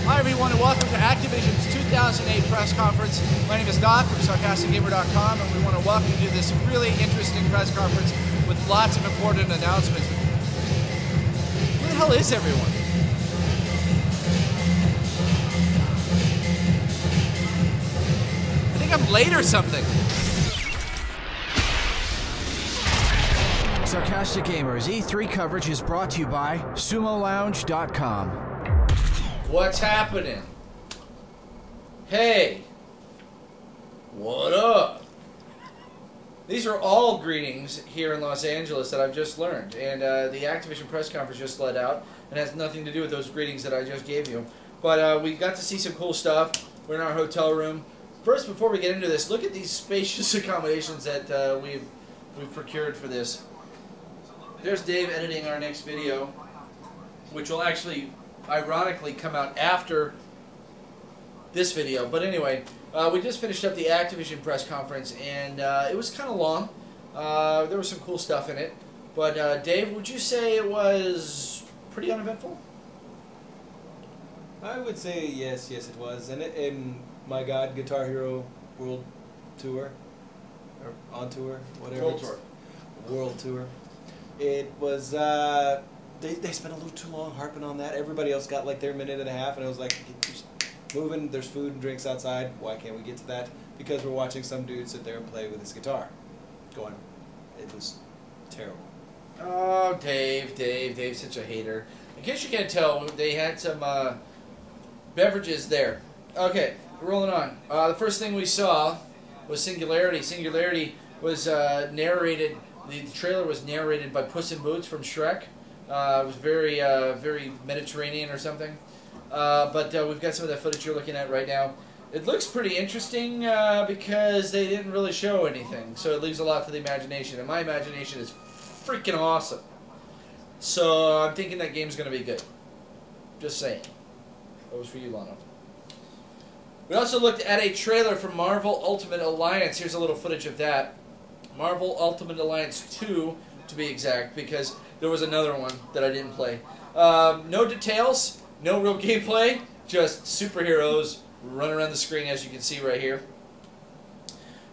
Hi everyone and welcome to Activision's 2008 press conference. My name is Doc from SarcasticGamer.com and we want to welcome you to this really interesting press conference with lots of important announcements. Where the hell is everyone? I think I'm late or something. Sarcastic Gamers E3 coverage is brought to you by SumoLounge.com. What's happening? Hey, what up? These are all greetings here in Los Angeles that I've just learned, and the Activision press conference just let out, and has nothing to do with those greetings that I just gave you. But we got to see some cool stuff. We're in our hotel room. First, before we get into this, look at these spacious accommodations that we've procured for this. There's Dave editing our next video, which will actually, ironically, come out after this video. But anyway, we just finished up the Activision press conference, and it was kind of long. There was some cool stuff in it. But Dave, would you say it was pretty uneventful? I would say yes, it was. And in my God, Guitar Hero World Tour, or On Tour, whatever. World Tour. World Tour. It was, they spent a little too long harping on that. Everybody else got like their minute and a half, and it was like, moving, there's food and drinks outside. Why can't we get to that? Because we're watching some dude sit there and play with his guitar. Going, it was terrible. Oh, Dave's such a hater. In case you can't tell, they had some beverages there. Okay, rolling on. The first thing we saw was Singularity. Singularity was narrated. The trailer was narrated by Puss in Boots from Shrek. It was very, very Mediterranean or something. But we've got some of that footage you're looking at right now. It looks pretty interesting because they didn't really show anything, so it leaves a lot for the imagination. And my imagination is freaking awesome. So I'm thinking that game's going to be good. Just saying. That was for you, Lano. We also looked at a trailer for Marvel Ultimate Alliance. Here's a little footage of that. Marvel Ultimate Alliance 2, to be exact, because there was another one that I didn't play. No details, no real gameplay, just superheroes run around the screen, as you can see right here.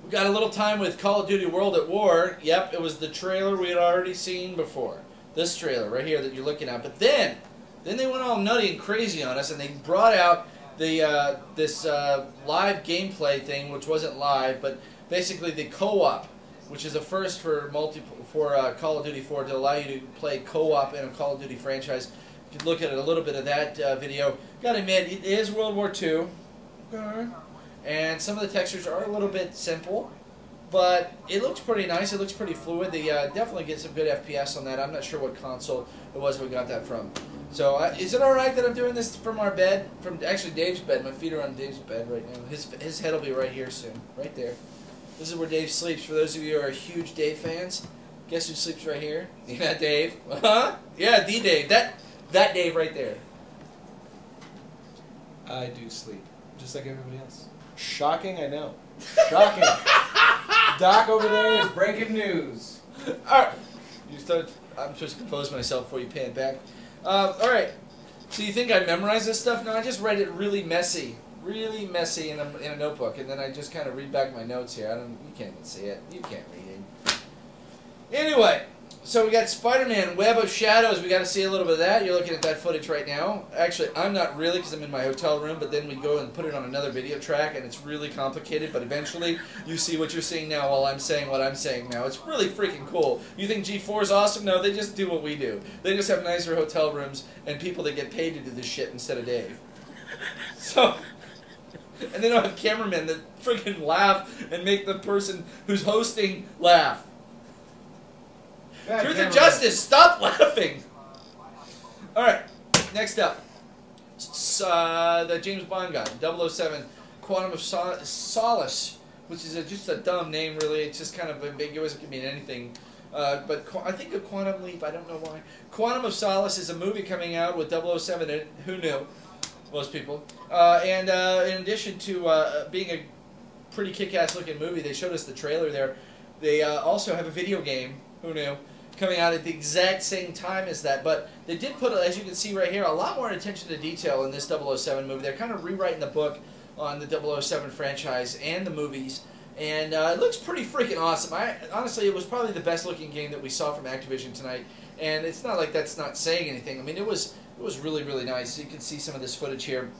We got a little time with Call of Duty World at War. Yep, it was the trailer we had already seen before. This trailer right here that you're looking at. But then they went all nutty and crazy on us, and they brought out the this live gameplay thing, which wasn't live, but basically the co-op, which is a first for Call of Duty 4 to allow you to play co-op in a Call of Duty franchise. You can look at a little bit of that video. Gotta admit, it is World War II, and some of the textures are a little bit simple, but it looks pretty nice. It looks pretty fluid. They definitely get some good FPS on that. I'm not sure what console it was we got that from. So, is it all right that I'm doing this from our bed? From actually Dave's bed. My feet are on Dave's bed right now. His head will be right here soon, right there. This is where Dave sleeps. For those of you who are huge Dave fans, guess who sleeps right here? Yeah, Dave. Huh? Yeah, the Dave. That Dave right there. I do sleep, just like everybody else. Shocking, I know. Shocking. Doc over there is breaking news. All right. I'm supposed to compose myself before you pan it back. All right. So you think I memorized this stuff? No, I just read it really messy in a notebook, and then I just kind of read back my notes here. You can't even see it. You can't read it. Anyway, so we got Spider-Man Web of Shadows. We got to see a little bit of that. You're looking at that footage right now. Actually, I'm not really, because I'm in my hotel room, but then we go and put it on another video track, and it's really complicated, but eventually you see what you're seeing now while I'm saying what I'm saying now. It's really freaking cool. You think G4 is awesome? No, they just do what we do. They just have nicer hotel rooms and people that get paid to do this shit instead of Dave. So... And they don't have cameramen that freaking laugh and make the person who's hosting laugh. Truth and justice, stop laughing! Alright, next up. The James Bond guy, 007, Quantum of Solace, which is just a dumb name, really. It's just kind of ambiguous. It can mean anything. But I think a Quantum Leap, I don't know why. Quantum of Solace is a movie coming out with 007 in it. Who knew? Most people. And in addition to being a pretty kick-ass looking movie, they showed us the trailer there. They also have a video game. Who knew? coming out at the exact same time as that. But they did put, as you can see right here, a lot more attention to detail in this 007 movie. They're kind of rewriting the book on the 007 franchise and the movies. And it looks pretty freaking awesome. Honestly, it was probably the best looking game that we saw from Activision tonight. And it's not like that's not saying anything. I mean, it was really, really nice. You can see some of this footage here.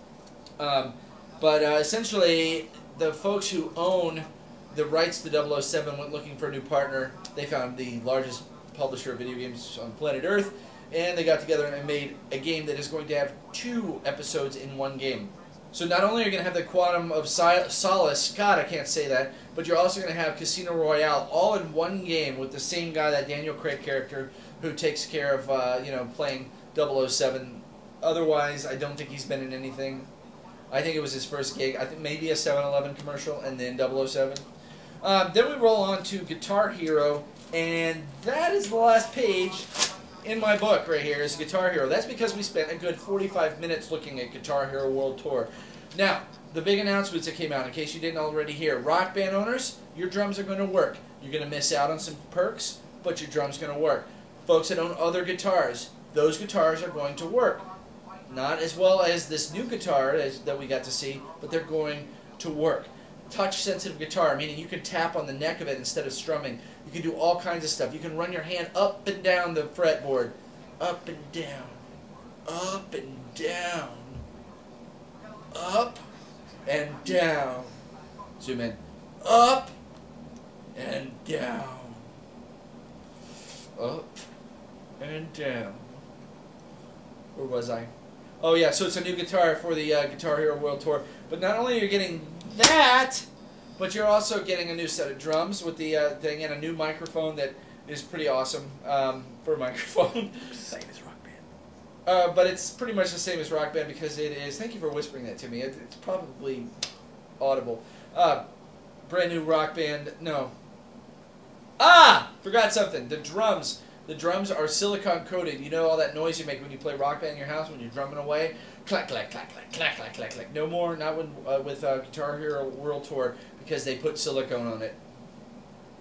But essentially, the folks who own the rights to 007 went looking for a new partner. They found the largest publisher of video games on planet Earth, and they got together and made a game that is going to have 2 episodes in one game. So not only are you going to have the Quantum of Solace, God, I can't say that, but you're also going to have Casino Royale all in one game with the same guy, that Daniel Craig character, who takes care of, playing 007. Otherwise, I don't think he's been in anything. I think it was his first gig. I think maybe a 7-Eleven commercial, and then 007. Then we roll on to Guitar Hero, and that is the last page in my book right here is Guitar Hero. That's because we spent a good 45 minutes looking at Guitar Hero World Tour. Now, the big announcements that came out, in case you didn't already hear, Rock Band owners, your drums are going to work. You're going to miss out on some perks, but your drum's going to work. Folks that own other guitars, those guitars are going to work. Not as well as this new guitar that we got to see, but they're going to work. Touch-sensitive guitar, meaning you can tap on the neck of it instead of strumming. You can do all kinds of stuff. You can run your hand up and down the fretboard. Up and down. Up and down. Up and down. Zoom in. Up and down. Up and down. Where was I? Oh yeah, so it's a new guitar for the Guitar Hero World Tour. But not only are you getting that, but you're also getting a new set of drums with the thing and a new microphone that is pretty awesome for a microphone. Same as Rock Band. But it's pretty much the same as Rock Band because it is. Thank you for whispering that to me. It's probably audible. Brand new Rock Band. No. Forgot something. The drums. The drums are silicone coated. You know all that noise you make when you play Rock Band in your house when you're drumming away? Clack, clack, clack, clack, clack, clack, clack, clack. No more, not with Guitar Hero World Tour because they put silicone on it.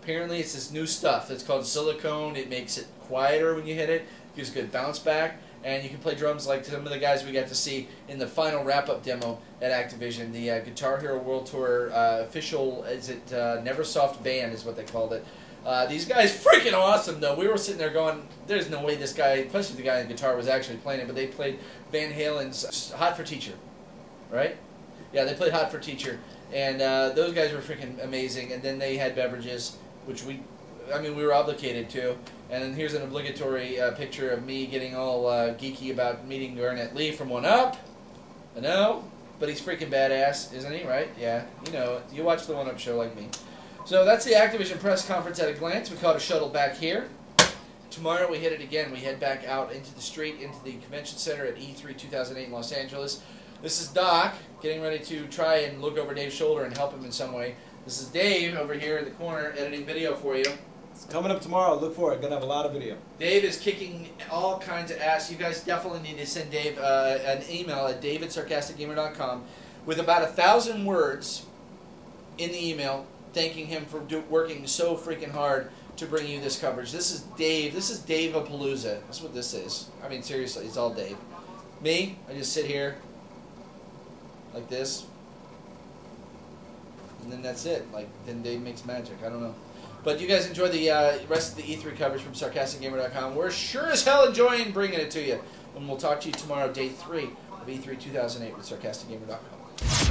Apparently it's this new stuff that's called silicone. It makes it quieter when you hit it. Gives a good bounce back. And you can play drums like some of the guys we got to see in the final wrap-up demo at Activision. The Guitar Hero World Tour official, Neversoft Band is what they called it. These guys freaking awesome though. We were sitting there going, there's no way this guy, especially the guy on guitar, was actually playing it, but they played Van Halen's Hot for Teacher, right? Yeah, they played Hot for Teacher, and those guys were freaking amazing. And then they had beverages, which we were obligated to. And then here's an obligatory picture of me getting all geeky about meeting Garnett Lee from 1UP. I know, but he's freaking badass, isn't he, right? Yeah, you know it. You watch the 1UP show like me. So that's the Activision press conference at a glance. We caught a shuttle back here. Tomorrow we hit it again. We head back out into the street, into the convention center at E3 2008 in Los Angeles. This is Doc, getting ready to try and look over Dave's shoulder and help him in some way. This is Dave over here in the corner editing video for you. It's coming up tomorrow. Look for it. Gonna have a lot of video. Dave is kicking all kinds of ass. You guys definitely need to send Dave an email at dave@sarcasticgamer.com with about 1,000 words in the email thanking him for working so freaking hard to bring you this coverage. This is Dave. This is Dave-a-palooza. That's what this is. I mean, seriously, it's all Dave. Me, I just sit here like this, and then that's it. Like, then Dave makes magic. I don't know. But you guys enjoy the rest of the E3 coverage from SarcasticGamer.com. We're sure as hell enjoying bringing it to you. And we'll talk to you tomorrow, day 3 of E3 2008 with SarcasticGamer.com.